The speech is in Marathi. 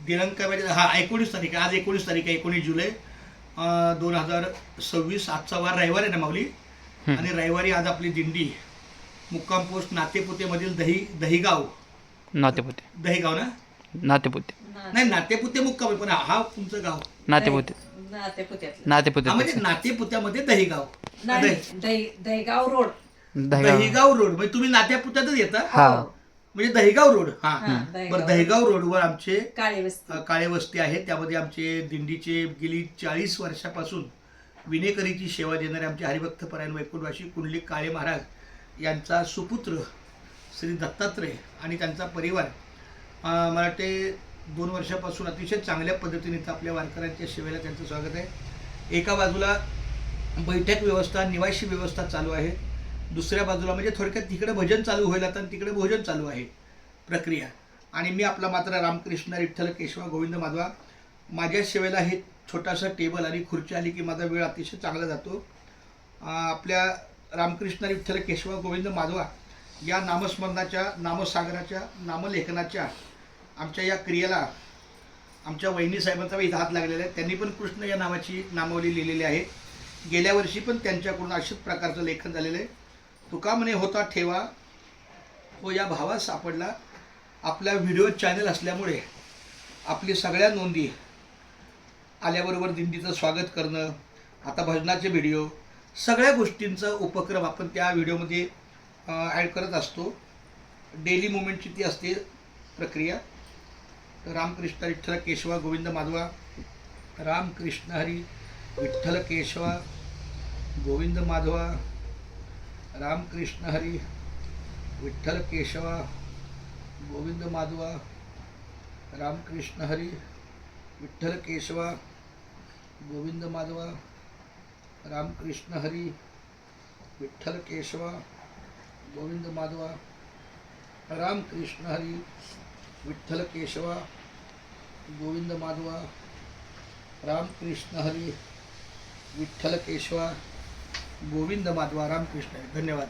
दिनांकामध्ये 19 तारीख आहे. आज 19 तारीख आहे, 19 जुलै 2026. आजचा वार रविवार आहे ना माऊली. आणि रविवारी आज आपली दिंडी मुक्काम पोस्ट नातेपुतेमधील दहीगाव दहीगाव ना नाही नातेपुते मुक्काम आहे, पण हा तुमचं गाव नातेपुते म्हणजे नातेपुत्यामध्ये दहीगाव दहीगाव रोड दहीगाव रोड म्हणजे तुम्ही नातेपुत्यातच येता म्हणजे दहीगाव रोड. बरं, दहीगाव रोडवर आमचे काळे वस्ती आहे. त्यामध्ये आमचे दिंडीचे गेली 40 वर्षापासून विनेकरीची सेवा देणारे आमचे हरिभक्त परायण वैकुंठवासी कुंडलिक काळे महाराज यांचा सुपुत्र श्री दत्तात्रय आणि त्यांचा परिवार मला वाटते 2 वर्षापासून अतिशय चांगल्या पद्धतीने इथं आपल्या वारकऱ्यांच्या सेवेला त्यांचं स्वागत आहे. एका बाजूला बैठक व्यवस्था निवासी व्यवस्था चालू आहे, दुसऱ्या बाजूला म्हणजे थोडक्यात तिकडे भजन चालू होईल आता तिकडे भोजन चालू आहे प्रक्रिया. आणि मी आपला मात्र रामकृष्ण विठ्ठल केशव गोविंद माधवा. माझ्या सेवेला हे छोटासा टेबल आणि खुर्ची आली की माझा वेळ अतिशय चांगला जातो. आपल्या रामकृष्ण विठ्ठल केशव गोविंद माधवा या नामस्मरणाच्या नामसागराच्या नामलेखनाच्या आमच्या या क्रियेला आमच्या वहिनी साहेबांचा इथं हात लागलेला आहे. त्यांनी पण कृष्ण या नावाची नामावली लिहिलेली आहे. गेल्या वर्षी पण त्यांच्याकडून अशाच प्रकारचं लेखन झालेलं आहे. तुका म्हणे होता ठेवा हो या भावात सापडला. आपला व्हिडिओ चॅनल असल्यामुळे आपली सगळ्या नोंदी आल्याबरोबर दिंडीचं स्वागत करणं, आता भजनाचे व्हिडिओ, सगळ्या गोष्टींचा उपक्रम आपण त्या व्हिडिओमध्ये ॲड करत असतो. डेली मुवमेंटची ती असते प्रक्रिया. रामकृष्ण विठ्ठल केशव गोविंद माधवा, रामकृष्ण हरी विठ्ठल केशव गोविंद माधवा, रामकृष्ण हरी विठ्ठल केशव गोविंद माधवा, रामकृष्ण हरी विठ्ठल केशव गोविंद माधवा, रामकृष्ण हरी विठ्ठल केशव गोविंद माधवा, रामकृष्ण हरी विठ्ठल केशव गोविंद माधवा, रामकृष्ण हरी विठ्ठल केशव गोविंद माधवा. रामकृष्ण हरी. धन्यवाद.